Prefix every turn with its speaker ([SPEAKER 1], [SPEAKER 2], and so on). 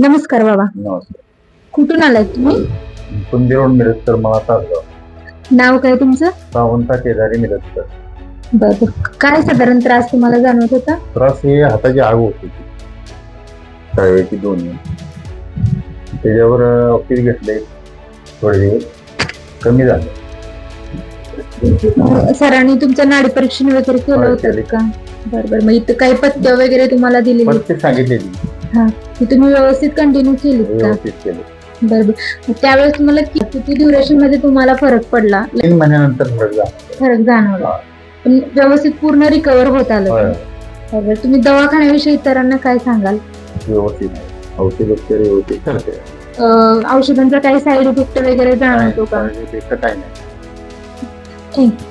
[SPEAKER 1] नमस्कार बाबा.
[SPEAKER 2] नमस्कार.
[SPEAKER 1] कुठून आलाय तुम्ही?
[SPEAKER 2] कुंदीरोड मिरजकर मला तासगाव.
[SPEAKER 1] नाव काय तुमचं?
[SPEAKER 2] सावंता केदारी मिरजकर.
[SPEAKER 1] बरं. काय साधारण त्रास तुम्हाला जाणवत होता?
[SPEAKER 2] त्रास हे हाताची आग होत होती, तळव्याची दोन्ही. त्याच्यावर औषध घेतले, थोडे दिवस कमी झालं.
[SPEAKER 1] सरांनी तुमचं नाडी परीक्षण वगैरे केलं होतं का? बरोबर. मग इथं काही पथ्य वगैरे तुम्हाला दिलेली?
[SPEAKER 2] प्रत्येक सांगितलेली
[SPEAKER 1] हा, ती तुम्ही व्यवस्थित कंटिन्यू केलीत का?
[SPEAKER 2] व्यवस्थित केले.
[SPEAKER 1] बरोबर. त्यावेळेस तुम्हाला किती ड्युरेशन मध्ये तुम्हाला फरक पडला?
[SPEAKER 2] 3 महिन्यानंतर
[SPEAKER 1] फरक जाणवला, पण व्यवस्थित पूर्ण रिकव्हर होत आलं का? बरोबर. तुम्ही दवाखान्याविषयी इतरांना काय सांगाल?
[SPEAKER 2] व्यवस्थित औषध वगैरे व्यवस्थित करते.
[SPEAKER 1] औषधांचा काही साईड इफेक्ट वगैरे जाणवतो का?
[SPEAKER 2] काय नाही.
[SPEAKER 1] थँक्यू.